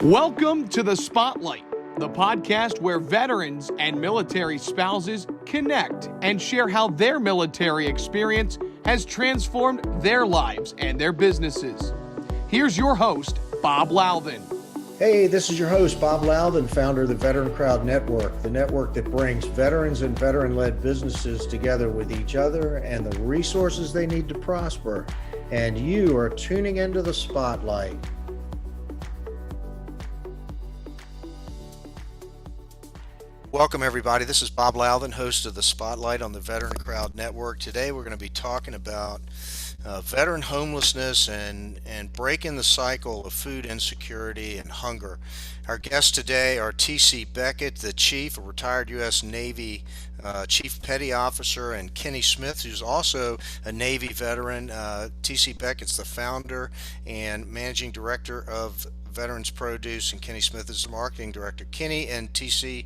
Welcome to The Spotlight, the podcast where veterans and military spouses connect and share how their military experience has transformed their lives and their businesses. Here's your host, Bob Louthen. Hey, this is your host, Bob Louthen, founder of the VeteranCrowd Network, the network that brings veterans and veteran-led businesses together with each other and the resources they need to prosper. And you are tuning into The Spotlight. Welcome, everybody. This is Bob Louthen, host of The Spotlight on the VeteranCrowd Network. Today, we're going to be talking about veteran homelessness and breaking the cycle of food insecurity and hunger. Our guests today are T.C. Beckett, the Chief, a retired U.S. Navy Chief Petty Officer, and Kenny Smith, who's also a Navy veteran. T.C. Beckett's the founder and Managing Director of Veterans Produce, and Kenny Smith is the Marketing Director. Kenny and T.C.,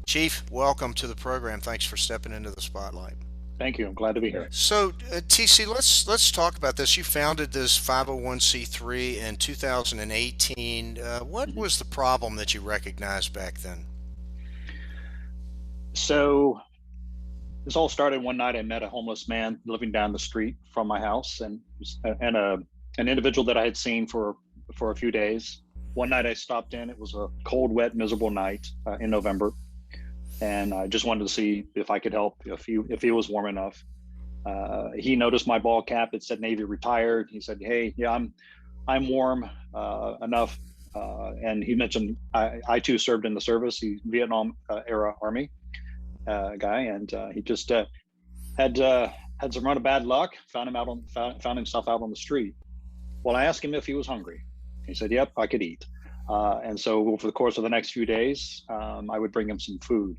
Chief, welcome to the program. Thanks for stepping into the spotlight. Thank you. I'm glad to be here. So, TC, let's talk about this. You founded this 501c3 in 2018. What was the problem that you recognized back then? So, this all started one night. I met a homeless man living down the street from my house, and an individual that I had seen for a few days. One night I stopped in. It was a cold, wet, miserable night in November. And I just wanted to see if I could help, if he was warm enough. He noticed my ball cap. It said Navy retired. He said, "Hey, yeah, I'm warm enough." And he mentioned I too served in the service. He's Vietnam era Army guy, and he just had some run of bad luck. Found himself out on the street. Well, I asked him if he was hungry. He said, "Yep, I could eat." And so over the course of the next few days, I would bring him some food.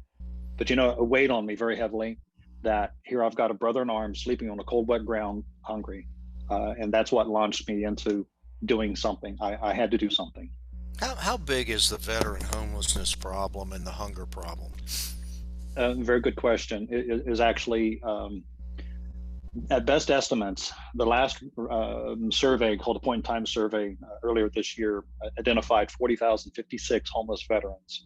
But, it weighed on me very heavily that here I've got a brother in arms sleeping on a cold, wet ground, hungry. And that's what launched me into doing something. I had to do something. How big is the veteran homelessness problem and the hunger problem? Very good question. It is actually, at best estimates, the last survey called a point-in-time survey earlier this year identified 40,056 homeless veterans.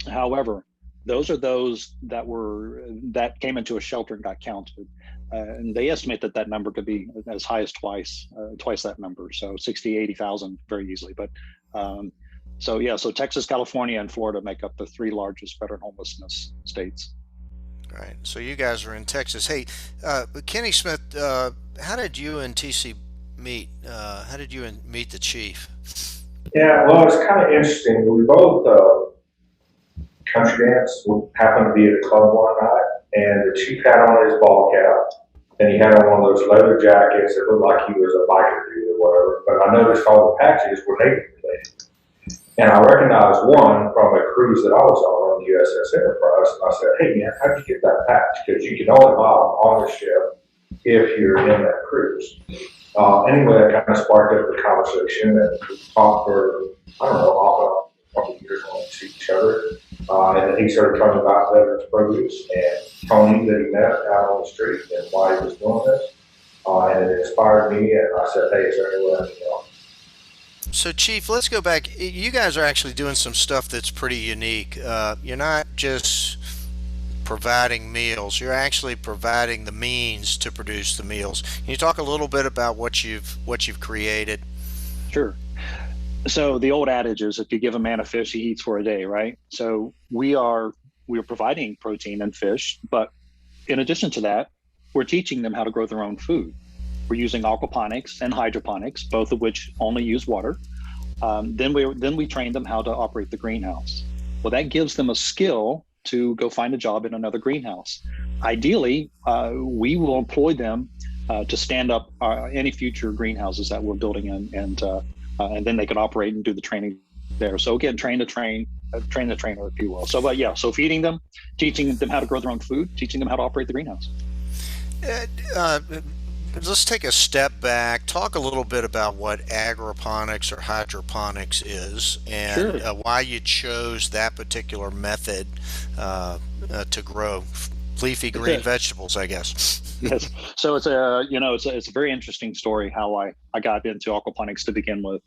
However, those are those that came into a shelter and got counted. And they estimate that number could be as high as twice that number. So 60, 80,000 very easily. But so Texas, California, and Florida make up the three largest veteran homelessness states. Right. So you guys are in Texas. Hey, Kenny Smith, how did you and TC meet? How did you meet the Chief? Yeah, well, it's kind of interesting. We both country dance. We happened to be at a club one night, and the Chief had on his ball cap, and he had on one of those leather jackets that looked like he was a biker dude or whatever. But I noticed all the patches were Navy related. And I recognized one from a cruise that I was on the USS Enterprise. And I said, "Hey, man, how'd you get that patch? Because you can only buy them on the ship if you're in that cruise." Anyway, that kind of sparked up the conversation, and we talked for, I don't know, off and on years when we see each other. And then he started talking about Veterans Produce and Tony that he met out on the street and why he was doing this. And it inspired me, and I said, "Hey, is there any way I can help?" So, Chief, let's go back. You guys are actually doing some stuff that's pretty unique. You're not just providing meals. You're actually providing the means to produce the meals. Can you talk a little bit about what you've created? Sure. So the old adage is, if you give a man a fish, he eats for a day, right? So we are providing protein and fish, but in addition to that, we're teaching them how to grow their own food. We're using aquaponics and hydroponics, both of which only use water. Then we train them how to operate the greenhouse. Well, that gives them a skill to go find a job in another greenhouse. Ideally, we will employ them to stand up any future greenhouses that we're building in, and then they can operate and do the training there. So again, train the trainer, if you will. So feeding them, teaching them how to grow their own food, teaching them how to operate the greenhouse. Let's take a step back, talk a little bit about what agroponics or hydroponics is, and Sure. why you chose that particular method to grow leafy green vegetables, I guess. Yes. So it's a very interesting story how I got into aquaponics to begin with.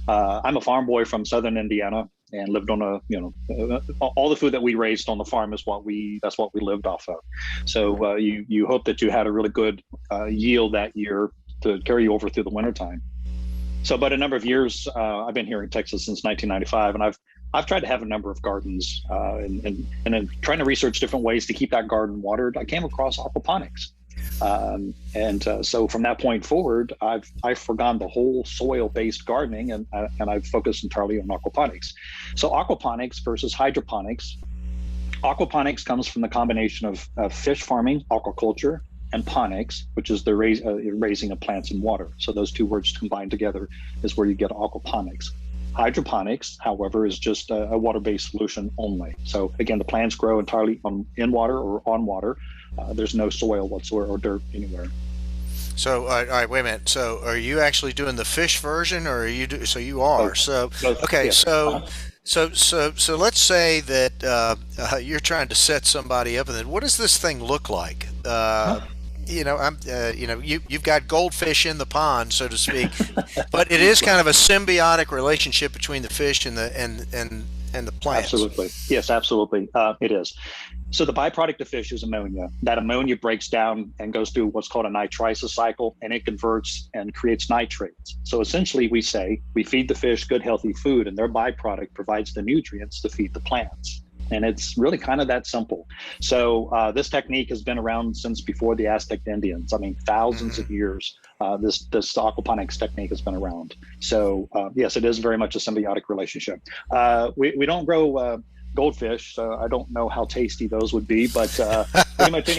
I'm a farm boy from Southern Indiana and lived on all the food that we raised on the farm that's what we lived off of. So you hope that you had a really good yield that year to carry you over through the wintertime. So, but a number of years, I've been here in Texas since 1995, and I've tried to have a number of gardens, and then trying to research different ways to keep that garden watered. I came across aquaponics, so from that point forward, I've forgone the whole soil-based gardening, and I've focused entirely on aquaponics. So, aquaponics versus hydroponics. Aquaponics comes from the combination of fish farming, aquaculture, and ponics, which is the raising of plants in water. So those two words combined together is where you get aquaponics. Hydroponics, however, is just a water-based solution only. So again, the plants grow entirely in water or on water. There's no soil whatsoever or dirt anywhere. So, all right, wait a minute. So, are you actually doing the fish version, or are you? So you are. So, okay. Yeah. So let's say that you're trying to set somebody up, and then what does this thing look like? You've got goldfish in the pond, so to speak, but it is kind of a symbiotic relationship between the fish and the plants. Absolutely. Yes, absolutely. It is. So the byproduct of fish is ammonia. That ammonia breaks down and goes through what's called a nitrolysis cycle, and it converts and creates nitrates. So essentially we say we feed the fish good, healthy food, and their byproduct provides the nutrients to feed the plants. And it's really kind of that simple. So this technique has been around since before the Aztec Indians. I mean, thousands of years, this aquaponics technique has been around. So yes, it is very much a symbiotic relationship. We don't grow goldfish, so I don't know how tasty those would be, but pretty much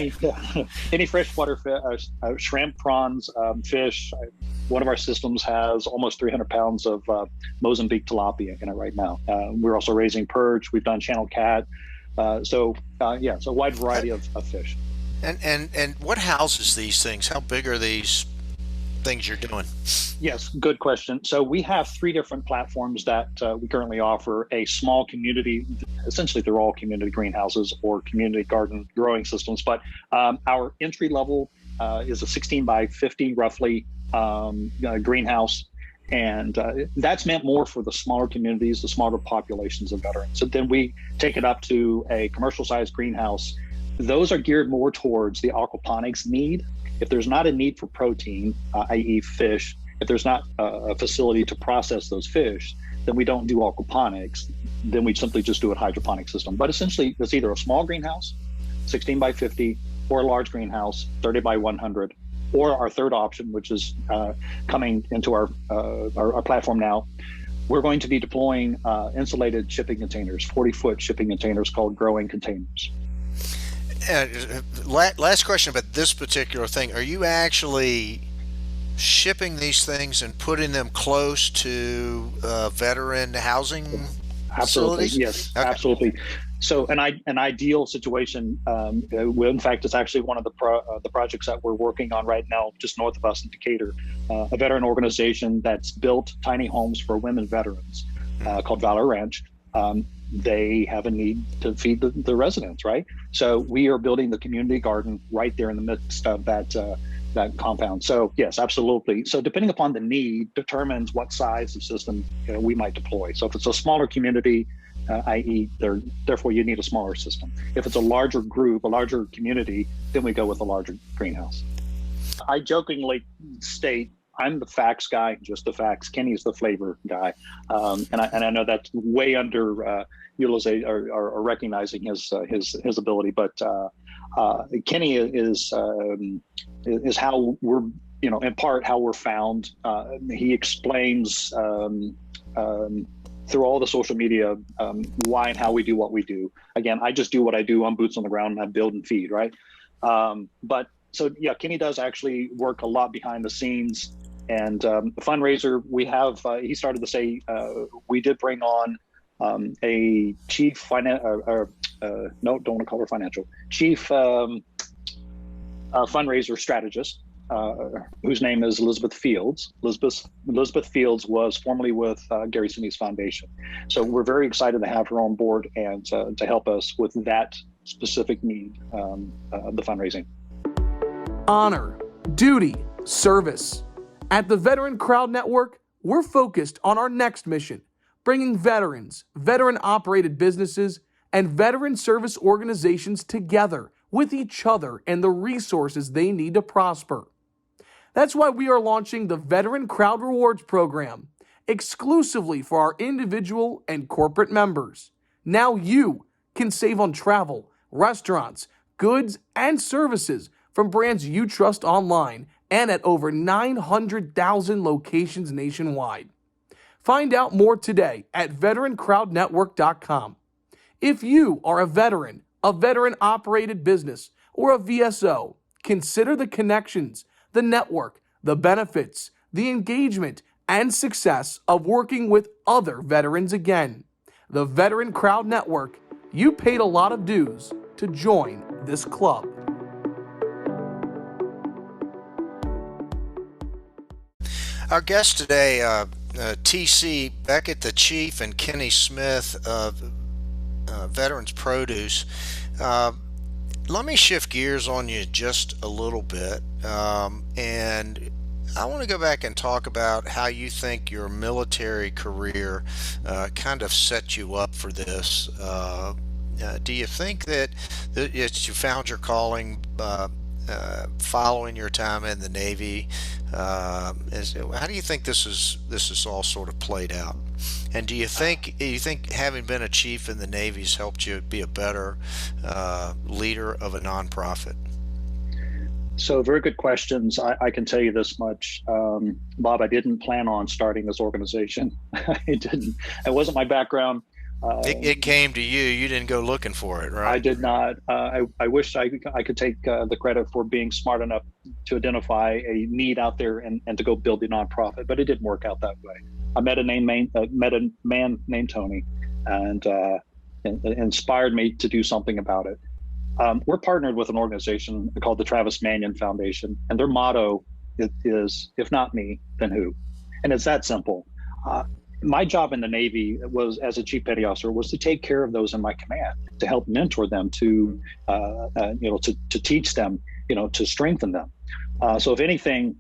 any freshwater fish, shrimp, prawns, fish. One of our systems has almost 300 pounds of Mozambique tilapia in it right now. We're also raising perch. We've done channel cat. So it's a wide variety of fish. And what houses these things? How big are these things you're doing? Yes, good question. So we have 3 different platforms that we currently offer. A small community, essentially they're all community greenhouses or community garden growing systems, but our entry level is a 16 by 50 roughly greenhouse. And that's meant more for the smaller communities, the smaller populations of veterans. So then we take it up to a commercial sized greenhouse. Those are geared more towards the aquaponics need. If there's not a need for protein, i.e. fish, if there's not a facility to process those fish, then we don't do aquaponics. Then we simply just do a hydroponic system. But essentially, it's either a small greenhouse, 16 by 50, or a large greenhouse, 30 by 100, or our third option, which is coming into our platform now. We're going to be deploying insulated shipping containers, 40-foot shipping containers called growing containers. Last question about this particular thing. Are you actually shipping these things and putting them close to veteran housing facilities? Yes, okay. Absolutely. So an ideal situation, in fact, it's actually one of the projects that we're working on right now, just north of us in Decatur, a veteran organization that's built tiny homes for women veterans called Valor Ranch. They have a need to feed the residents, right? So we are building the community garden right there in the midst of that compound. So yes, absolutely. So depending upon the need determines what size of system we might deploy. So if it's a smaller community, i.e. therefore you need a smaller system. If it's a larger group, a larger community, then we go with a larger greenhouse. I jokingly state I'm the facts guy, just the facts. Kenny's the flavor guy, and I know that's way under utilization or recognizing his ability. But Kenny is how we're in part how we're found. He explains through all the social media why and how we do what we do. Again, I just do what I do. I'm boots on the ground and I build and feed, right? So yeah, Kenny does actually work a lot behind the scenes. And the fundraiser we have, he started to say, we did bring on a chief don't want to call her financial, chief fundraiser strategist, whose name is Elizabeth Fields. Elizabeth Fields was formerly with Gary Sinise Foundation. So we're very excited to have her on board and to help us with that specific need, the fundraising. Honor, duty, service. At the Veteran Crowd Network, we're focused on our next mission, bringing veterans, veteran-operated businesses, and veteran service organizations together with each other and the resources they need to prosper. That's why we are launching the Veteran Crowd Rewards Program, exclusively for our individual and corporate members. Now you can save on travel, restaurants, goods, and services from brands you trust online and at over 900,000 locations nationwide. Find out more today at VeteranCrowdNetwork.com. If you are a veteran-operated business, or a VSO, consider the connections, the network, the benefits, the engagement, and success of working with other veterans again. The Veteran Crowd Network, you paid a lot of dues to join this club. Our guest today, TC Beckett, the Chief, and Kenny Smith of Veterans Produce. Let me shift gears on you just a little bit, and I want to go back and talk about how you think your military career kind of set you up for this. Do you think that you found your calling following your time in the Navy? How do you think this is all sort of played out? And do you think having been a chief in the Navy has helped you be a better leader of a nonprofit? So very good questions. I can tell you this much, Bob, I didn't plan on starting this organization. It wasn't my background. It came to you. You didn't go looking for it, right? I did not. I wish I could take the credit for being smart enough to identify a need out there and to go build a nonprofit, but it didn't work out that way. I met a man named Tony, and it inspired me to do something about it. We're partnered with an organization called the Travis Manion Foundation, and their motto is, if not me, then who? And it's that simple. My job in the Navy was, as a chief petty officer, was to take care of those in my command, to help mentor them, to teach them, to strengthen them. So if anything,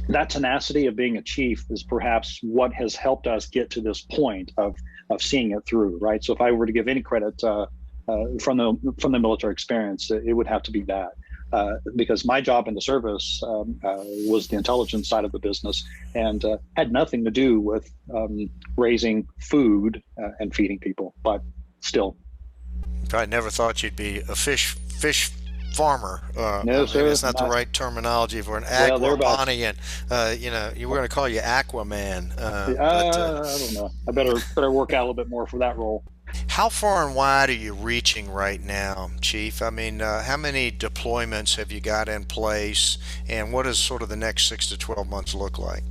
that tenacity of being a chief is perhaps what has helped us get to this point of seeing it through, right? So if I were to give any credit from the military experience, it would have to be that. Because my job in the service was the intelligence side of the business, and had nothing to do with raising food and feeding people, but still. I never thought you'd be a fish farmer. No, sir. It's not the right terminology for an aquaponic, and we're going to call you Aquaman. I don't know. I better work out a little bit more for that role. How far and wide are you reaching right now, Chief? I mean, how many deployments have you got in place, and what does sort of the next 6 to 12 months look like?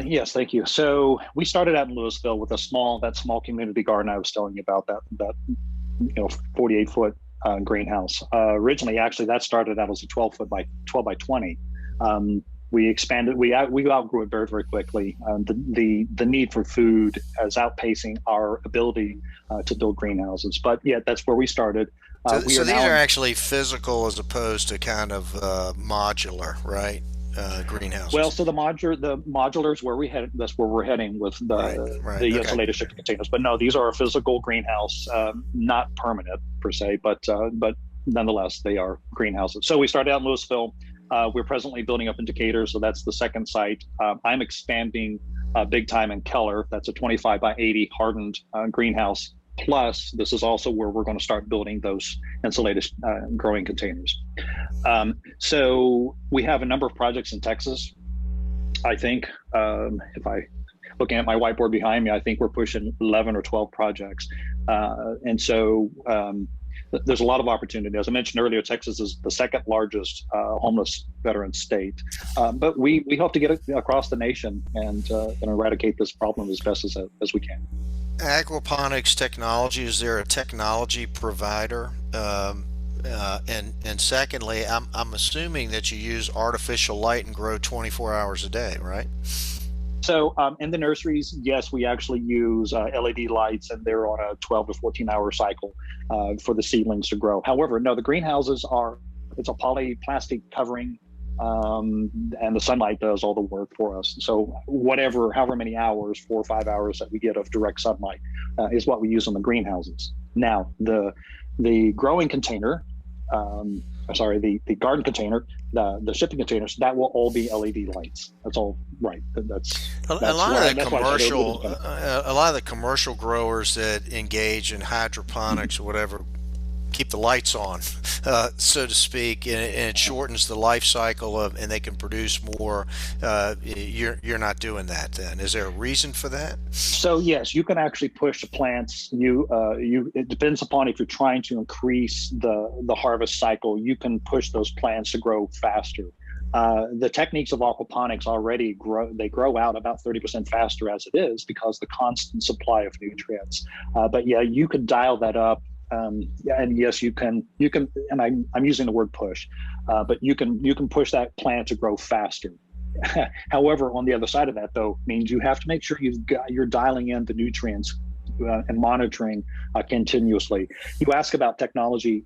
Yes, thank you. So we started out in Louisville with that small community garden I was telling you about, that 48-foot greenhouse. Originally, actually, that started out as a 12 by 20. We expanded. We outgrew it very, very quickly. The need for food is outpacing our ability to build greenhouses. But yeah, that's where we started. So these are actually physical as opposed to kind of modular, right? Greenhouses. Well, so the modulars where we head. That's where we're heading with the insulated shipping containers. But no, these are a physical greenhouse, not permanent per se, but nonetheless they are greenhouses. So we started out in Louisville. We're presently building up in Decatur, so that's the second site. I'm expanding big time in Keller. That's a 25 by 80 hardened greenhouse. Plus, this is also where we're going to start building those insulated growing containers. So we have a number of projects in Texas. I think if I looking at my whiteboard behind me, I think we're pushing 11 or 12 projects. And so there's a lot of opportunity. As I mentioned earlier, Texas is the second largest homeless veteran state. But we hope to get it across the nation and eradicate this problem as best as we can. Aquaponics technology, is there a technology provider? And secondly, I'm assuming that you use artificial light and grow 24 hours a day, right? So in the nurseries, yes, we actually use LED lights, and they're on a 12 to 14-hour cycle for the seedlings to grow. However, no, the greenhouses it's a polyplastic covering, and the sunlight does all the work for us. So however many hours, 4 or 5 hours that we get of direct sunlight is what we use on the greenhouses. Now, the growing container, the garden container, the shipping containers, that will all be LED lights. That's all right. That's a lot of the commercial growers that engage in hydroponics or whatever keep the lights on, so to speak, and it shortens the life cycle and they can produce more. You're not doing that then. Is there a reason for that? So yes, you can actually push the plants. It depends upon if you're trying to increase the harvest cycle. You can push those plants to grow faster. The techniques of aquaponics already grow out about 30% faster as it is because the constant supply of nutrients. But yeah, you could dial that up. And yes, you can, and I'm using the word push, but you can push that plant to grow faster. However, on the other side of that, though, means you have to make sure you're dialing in the nutrients and monitoring continuously. You ask about technology.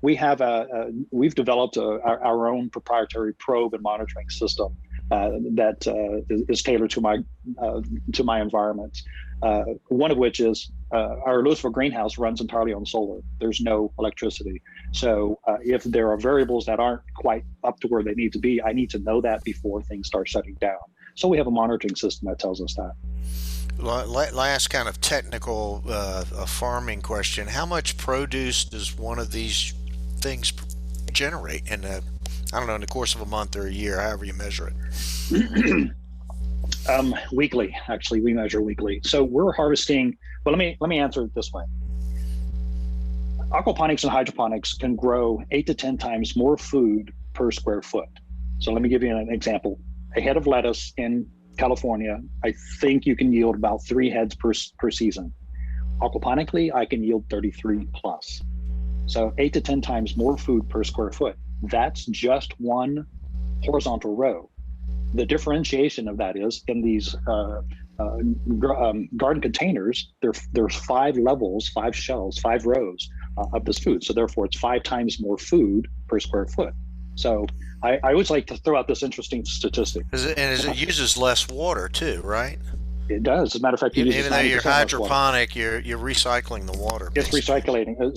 We've developed our own proprietary probe and monitoring system that is tailored to my environment. One of which is our Louisville greenhouse runs entirely on solar. There's no electricity. So if there are variables that aren't quite up to where they need to be, I need to know that before things start shutting down. So we have a monitoring system that tells us that. Last kind of technical farming question. How much produce does one of these things generate in the course of a month or a year, however you measure it? Weekly, actually, we measure weekly. So we're harvesting. Well, let me answer it this way. Aquaponics and hydroponics can grow 8 to 10 times more food per square foot. So let me give you an example. A head of lettuce in California, I think you can yield about 3 heads per season. Aquaponically, I can yield 33 plus. So 8 to 10 times more food per square foot. That's just one horizontal row. The differentiation of that is in these garden containers, there's 5 levels, 5 shelves, 5 rows of this food. So therefore, it's 5 times more food per square foot. So I always like to throw out this interesting statistic. It uses less water too, right? It does. As a matter of fact, even though you're hydroponic, you're recycling the water. It's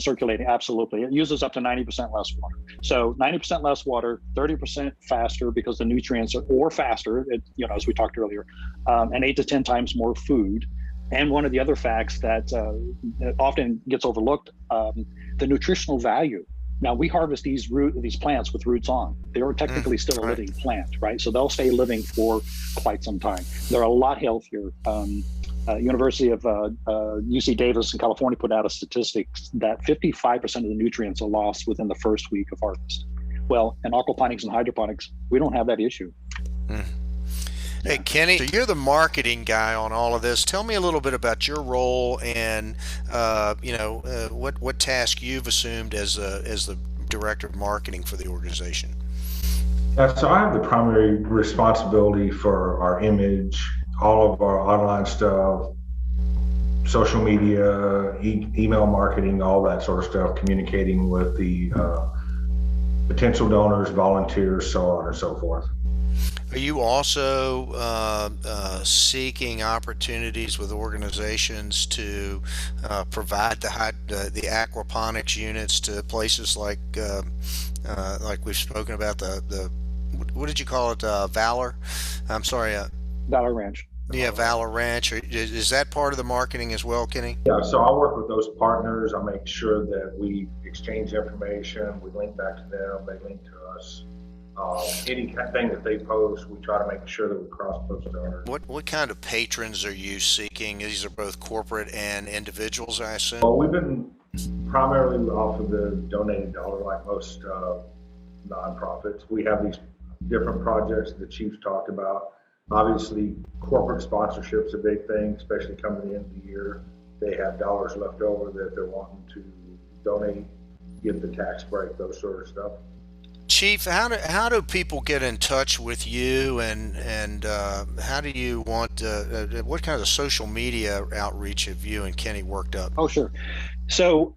circulating. Absolutely. It uses up to 90% less water. So 90% less water, 30% faster because the nutrients are faster. As we talked earlier, and 8 to 10 times more food. And one of the other facts that often gets overlooked, the nutritional value. Now we harvest these plants with roots on. They are technically still a living plant, right? So they'll stay living for quite some time. They're a lot healthier. University of UC Davis in California put out a statistic that 55% of the nutrients are lost within the first week of harvest. Well, in aquaponics and hydroponics, we don't have that issue. Hey, Kenny, so you're the marketing guy on all of this. Tell me a little bit about your role and what task you've assumed as the director of marketing for the organization. So I have the primary responsibility for our image, all of our online stuff, social media, email marketing, all that sort of stuff, communicating with the potential donors, volunteers, so on and so forth. Are you also seeking opportunities with organizations to provide the aquaponics units to places like we've spoken about the what did you call it, Valor? I'm sorry, Valor Ranch. Yeah, Valor Ranch. Is that part of the marketing as well, Kenny? Yeah, so I work with those partners. I make sure that we exchange information. We link back to them. They link to us. Anything that they post, we try to make sure that we cross-post donors. What kind of patrons are you seeking? These are both corporate and individuals, I assume? Well, we've been primarily off of the donated dollar, like most nonprofits. We have these different projects the chiefs talked about. Obviously, corporate sponsorship's a big thing, especially coming to the end of the year. They have dollars left over that they're wanting to donate, get the tax break, those sort of stuff. Chief, how do people get in touch with you, and how do you want what kind of social media outreach have you and Kenny worked up? Oh, sure. So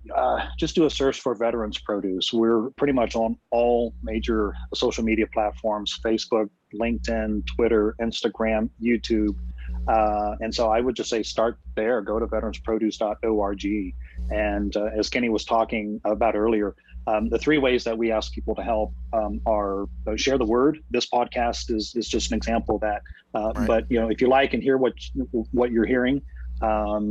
just do a search for Veterans Produce. We're pretty much on all major social media platforms: Facebook, LinkedIn, Twitter, Instagram, YouTube. And so I would just say start there. Go to veteransproduce.org. And as Kenny was talking about earlier, the three ways that we ask people to help are share the word. This podcast is just an example of that. Right. But if you like and hear what you're hearing,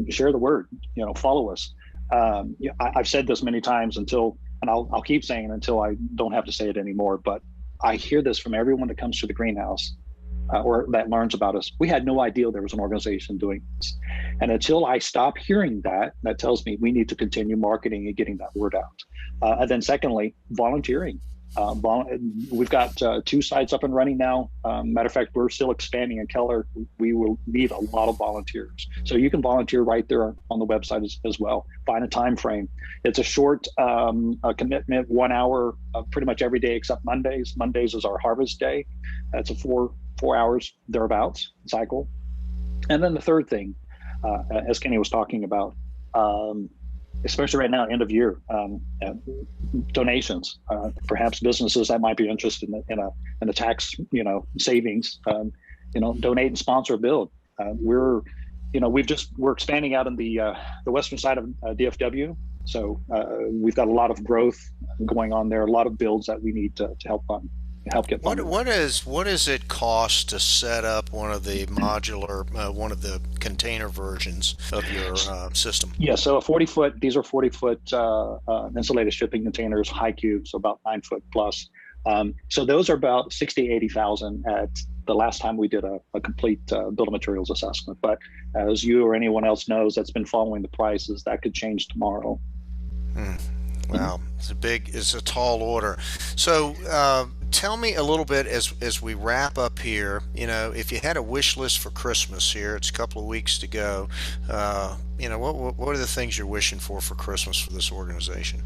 share the word. Follow us. I've said this many times and I'll keep saying it until I don't have to say it anymore. But I hear this from everyone that comes to the greenhouse or that learns about us. We had no idea there was an organization doing this. And until I stop hearing that tells me we need to continue marketing and getting that word out. And then secondly, volunteering. We've got 2 sites up and running now. Matter of fact, we're still expanding in Keller. We will need a lot of volunteers. So you can volunteer right there on the website as well. Find a time frame. It's a short commitment, 1 hour pretty much every day except Mondays. Mondays is our harvest day. That's a 4 hours thereabouts cycle. And then the third thing, as Kenny was talking about, especially right now, end of year, donations. Perhaps businesses that might be interested in a tax, savings. Donate and sponsor a build. We're expanding out in the western side of DFW, so we've got a lot of growth going on there. A lot of builds that we need to help fund. Help get funded. What does it cost to set up one of the modular, one of the container versions of your system? Yeah, so these are 40-foot insulated shipping containers, high cube, so about 9 foot plus. So those are about 80,000 at the last time we did a complete bill of materials assessment. But as you or anyone else knows that's been following the prices, that could change tomorrow. Wow, it's a tall order. So tell me a little bit as we wrap up here, if you had a wish list for Christmas here, it's a couple of weeks to go, what are the things you're wishing for Christmas for this organization?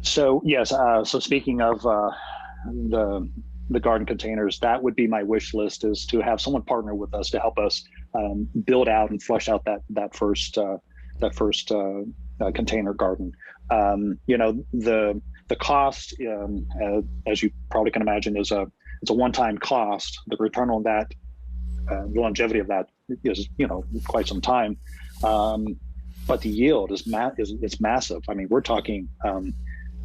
So yes, so speaking of the garden containers, that would be my wish list, is to have someone partner with us to help us build out and flush out that first container garden. The cost, as you probably can imagine, it's a one-time cost. The return on that, the longevity of that is quite some time. But the yield is massive. I mean, we're talking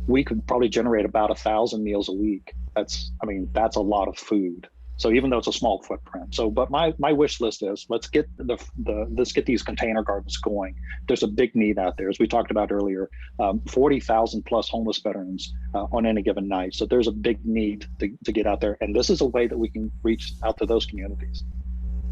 we could probably generate about 1,000 meals a week. That's a lot of food. So even though it's a small footprint. But my wish list is let's get these container gardens going. There's a big need out there, as we talked about earlier. 40,000 plus homeless veterans on any given night. So there's a big need to get out there, and this is a way that we can reach out to those communities.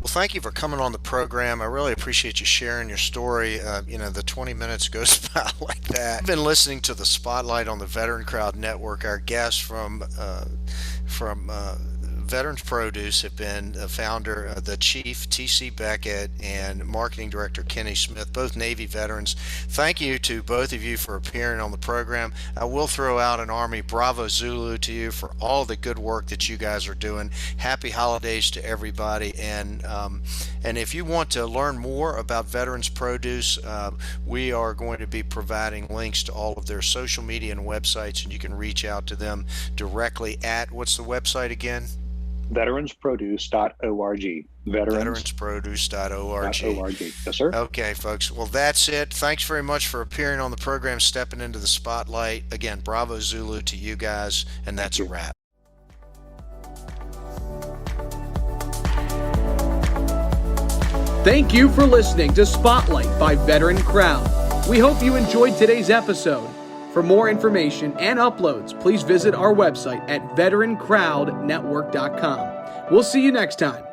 Well, thank you for coming on the program. I really appreciate you sharing your story. The 20 minutes goes by like that. I've been listening to the Spotlight on the VeteranCrowd Network. Our guests from Veterans Produce have been the founder, the chief, T.C. Beckett, and marketing director, Kenny Smith, both Navy veterans. Thank you to both of you for appearing on the program. I will throw out an Army Bravo Zulu to you for all the good work that you guys are doing. Happy holidays to everybody. And if you want to learn more about Veterans Produce, we are going to be providing links to all of their social media and websites, and you can reach out to them directly at, what's the website again? VeteransProduce.org. VeteransProduce.org. Yes, sir. Okay, folks. Well, that's it. Thanks very much for appearing on the program, stepping into the spotlight. Again, Bravo Zulu to you guys, and that's a wrap. Thank you for listening to Spotlight by VeteranCrowd. We hope you enjoyed today's episode. For more information and uploads, please visit our website at VeteranCrowdNetwork.com. We'll see you next time.